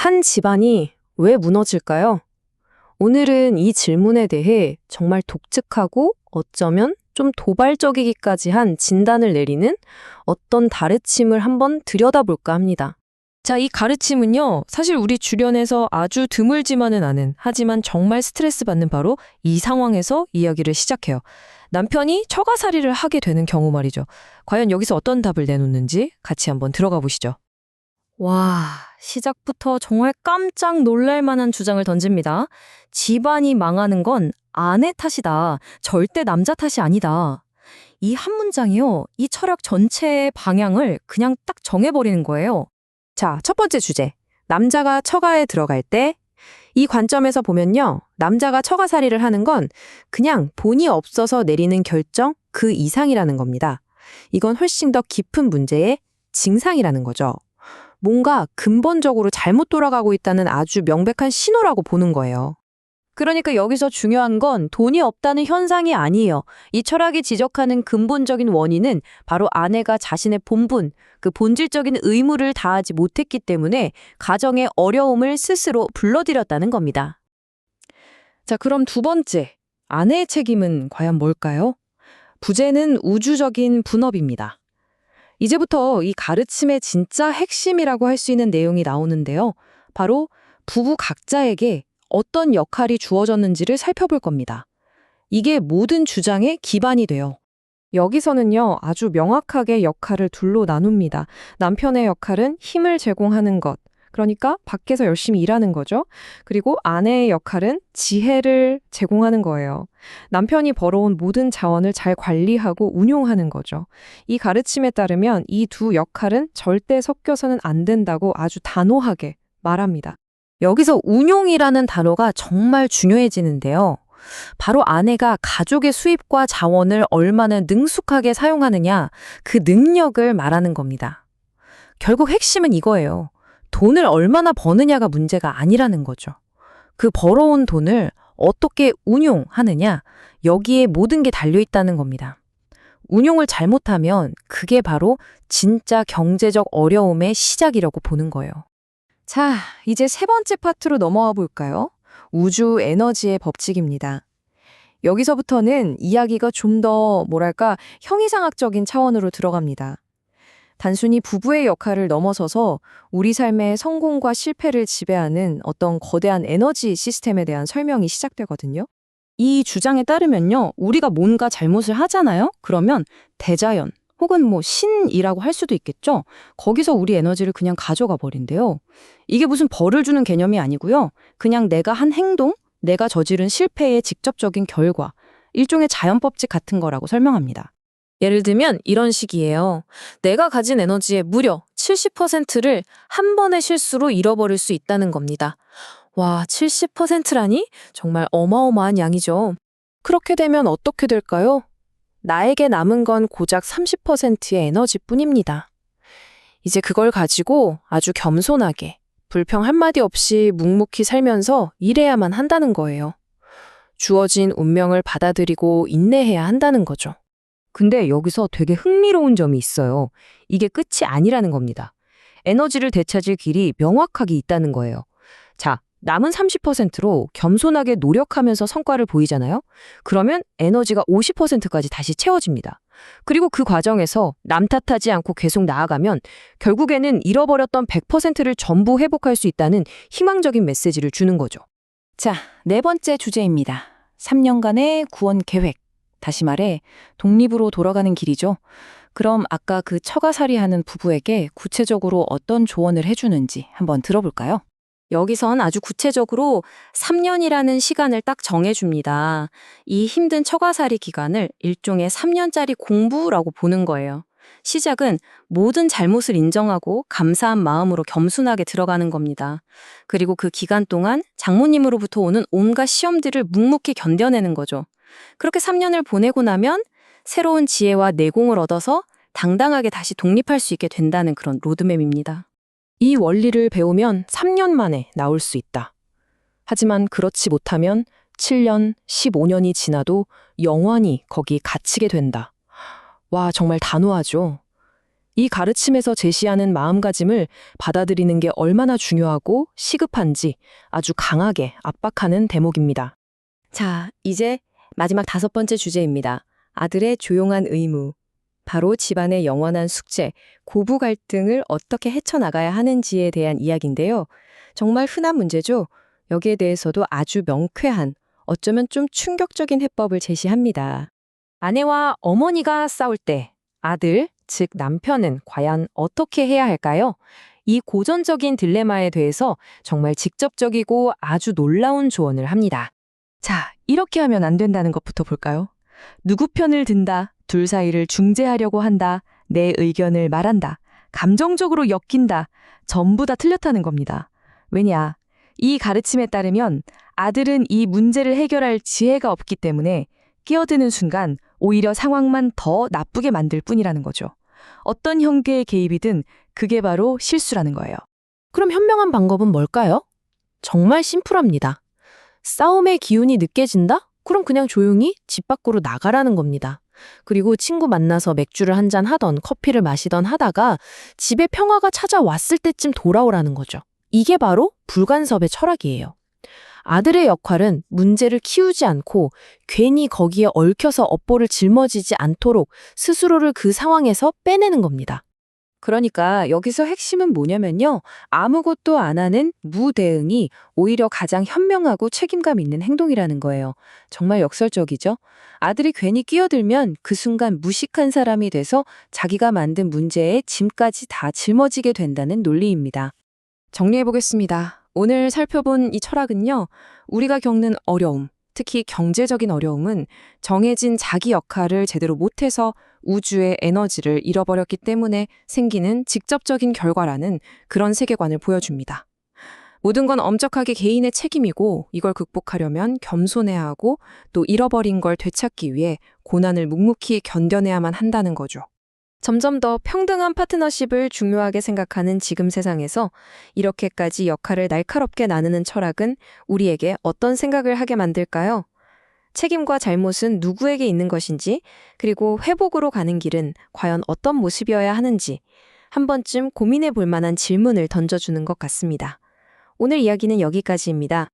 한 집안이 왜 무너질까요? 오늘은 이 질문에 대해 정말 독특하고 어쩌면 좀 도발적이기까지 한 진단을 내리는 어떤 가르침을 한번 들여다볼까 합니다. 자, 이 가르침은요, 사실 우리 주변에서 아주 드물지만은 않은, 하지만 정말 스트레스 받는 바로 이 상황에서 이야기를 시작해요. 남편이 처가살이를 하게 되는 경우 말이죠. 과연 여기서 어떤 답을 내놓는지 같이 한번 들어가 보시죠. 와, 시작부터 정말 깜짝 놀랄 만한 주장을 던집니다. 집안이 망하는 건 아내 탓이다. 절대 남자 탓이 아니다. 이 한 문장이요, 이 철학 전체의 방향을 그냥 딱 정해버리는 거예요. 자, 첫 번째 주제. 남자가 처가에 들어갈 때 이 관점에서 보면요. 남자가 처가살이를 하는 건 그냥 본의 없어서 내리는 결정 그 이상이라는 겁니다. 이건 훨씬 더 깊은 문제의 징상이라는 거죠. 뭔가 근본적으로 잘못 돌아가고 있다는 아주 명백한 신호라고 보는 거예요. 그러니까 여기서 중요한 건 돈이 없다는 현상이 아니에요. 이 철학이 지적하는 근본적인 원인은 바로 아내가 자신의 본분, 그 본질적인 의무를 다하지 못했기 때문에 가정의 어려움을 스스로 불러들였다는 겁니다. 자, 그럼 두 번째, 아내의 책임은 과연 뭘까요? 부제는 우주적인 분업입니다. 이제부터 이 가르침의 진짜 핵심이라고 할 수 있는 내용이 나오는데요. 바로 부부 각자에게 어떤 역할이 주어졌는지를 살펴볼 겁니다. 이게 모든 주장의 기반이 돼요. 여기서는요, 아주 명확하게 역할을 둘로 나눕니다. 남편의 역할은 힘을 제공하는 것, 그러니까 밖에서 열심히 일하는 거죠. 그리고 아내의 역할은 지혜를 제공하는 거예요. 남편이 벌어온 모든 자원을 잘 관리하고 운용하는 거죠. 이 가르침에 따르면 이 두 역할은 절대 섞여서는 안 된다고 아주 단호하게 말합니다. 여기서 운용이라는 단어가 정말 중요해지는데요. 바로 아내가 가족의 수입과 자원을 얼마나 능숙하게 사용하느냐, 그 능력을 말하는 겁니다. 결국 핵심은 이거예요. 돈을 얼마나 버느냐가 문제가 아니라는 거죠. 그 벌어온 돈을 어떻게 운용하느냐, 여기에 모든 게 달려있다는 겁니다. 운용을 잘못하면 그게 바로 진짜 경제적 어려움의 시작이라고 보는 거예요. 자, 이제 세 번째 파트로 넘어와 볼까요? 우주 에너지의 법칙입니다. 여기서부터는 이야기가 좀 더 형이상학적인 차원으로 들어갑니다. 단순히 부부의 역할을 넘어서서 우리 삶의 성공과 실패를 지배하는 어떤 거대한 에너지 시스템에 대한 설명이 시작되거든요. 이 주장에 따르면요, 우리가 뭔가 잘못을 하잖아요? 그러면 대자연, 혹은 신이라고 할 수도 있겠죠? 거기서 우리 에너지를 그냥 가져가 버린대요. 이게 무슨 벌을 주는 개념이 아니고요. 그냥 내가 한 행동, 내가 저지른 실패의 직접적인 결과, 일종의 자연법칙 같은 거라고 설명합니다. 예를 들면 이런 식이에요. 내가 가진 에너지의 무려 70%를 한 번의 실수로 잃어버릴 수 있다는 겁니다. 와, 70%라니? 정말 어마어마한 양이죠. 그렇게 되면 어떻게 될까요? 나에게 남은 건 고작 30%의 에너지뿐입니다. 이제 그걸 가지고 아주 겸손하게, 불평 한마디 없이 묵묵히 살면서 일해야만 한다는 거예요. 주어진 운명을 받아들이고 인내해야 한다는 거죠. 근데 여기서 되게 흥미로운 점이 있어요. 이게 끝이 아니라는 겁니다. 에너지를 되찾을 길이 명확하게 있다는 거예요. 자, 남은 30%로 겸손하게 노력하면서 성과를 보이잖아요? 그러면 에너지가 50%까지 다시 채워집니다. 그리고 그 과정에서 남 탓하지 않고 계속 나아가면 결국에는 잃어버렸던 100%를 전부 회복할 수 있다는 희망적인 메시지를 주는 거죠. 자, 네 번째 주제입니다. 3년간의 구원 계획. 다시 말해, 독립으로 돌아가는 길이죠. 그럼 아까 그 처가살이하는 부부에게 구체적으로 어떤 조언을 해주는지 한번 들어볼까요? 여기선 아주 구체적으로 3년이라는 시간을 딱 정해줍니다. 이 힘든 처가살이 기간을 일종의 3년짜리 공부라고 보는 거예요. 시작은 모든 잘못을 인정하고 감사한 마음으로 겸손하게 들어가는 겁니다. 그리고 그 기간 동안 장모님으로부터 오는 온갖 시험들을 묵묵히 견뎌내는 거죠. 그렇게 3년을 보내고 나면 새로운 지혜와 내공을 얻어서 당당하게 다시 독립할 수 있게 된다는 그런 로드맵입니다. 이 원리를 배우면 3년 만에 나올 수 있다. 하지만 그렇지 못하면 7년, 15년이 지나도 영원히 거기 갇히게 된다. 와, 정말 단호하죠. 이 가르침에서 제시하는 마음가짐을 받아들이는 게 얼마나 중요하고 시급한지 아주 강하게 압박하는 대목입니다. 자, 이제 마지막 5번째 주제입니다. 아들의 조용한 의무. 바로 집안의 영원한 숙제, 고부 갈등을 어떻게 헤쳐나가야 하는지에 대한 이야기인데요. 정말 흔한 문제죠. 여기에 대해서도 아주 명쾌한, 어쩌면 좀 충격적인 해법을 제시합니다. 아내와 어머니가 싸울 때 아들, 즉 남편은 과연 어떻게 해야 할까요? 이 고전적인 딜레마에 대해서 정말 직접적이고 아주 놀라운 조언을 합니다. 자, 이렇게 하면 안 된다는 것부터 볼까요? 누구 편을 든다, 둘 사이를 중재하려고 한다, 내 의견을 말한다, 감정적으로 엮인다, 전부 다 틀렸다는 겁니다. 왜냐? 이 가르침에 따르면 아들은 이 문제를 해결할 지혜가 없기 때문에 끼어드는 순간 오히려 상황만 더 나쁘게 만들 뿐이라는 거죠. 어떤 형태의 개입이든 그게 바로 실수라는 거예요. 그럼 현명한 방법은 뭘까요? 정말 심플합니다. 싸움의 기운이 느껴진다? 그럼 그냥 조용히 집 밖으로 나가라는 겁니다. 그리고 친구 만나서 맥주를 한잔 하던 커피를 마시던 하다가 집에 평화가 찾아왔을 때쯤 돌아오라는 거죠. 이게 바로 불간섭의 철학이에요. 아들의 역할은 문제를 키우지 않고 괜히 거기에 얽혀서 업보를 짊어지지 않도록 스스로를 그 상황에서 빼내는 겁니다. 그러니까 여기서 핵심은 뭐냐면요. 아무것도 안 하는 무대응이 오히려 가장 현명하고 책임감 있는 행동이라는 거예요. 정말 역설적이죠? 아들이 괜히 끼어들면 그 순간 무식한 사람이 돼서 자기가 만든 문제에 짐까지 다 짊어지게 된다는 논리입니다. 정리해보겠습니다. 오늘 살펴본 이 철학은요. 우리가 겪는 어려움, 특히 경제적인 어려움은 정해진 자기 역할을 제대로 못해서 우주의 에너지를 잃어버렸기 때문에 생기는 직접적인 결과라는 그런 세계관을 보여줍니다. 모든 건 엄격하게 개인의 책임이고 이걸 극복하려면 겸손해야 하고 또 잃어버린 걸 되찾기 위해 고난을 묵묵히 견뎌내야만 한다는 거죠. 점점 더 평등한 파트너십을 중요하게 생각하는 지금 세상에서 이렇게까지 역할을 날카롭게 나누는 철학은 우리에게 어떤 생각을 하게 만들까요? 책임과 잘못은 누구에게 있는 것인지, 그리고 회복으로 가는 길은 과연 어떤 모습이어야 하는지 한 번쯤 고민해 볼 만한 질문을 던져주는 것 같습니다. 오늘 이야기는 여기까지입니다.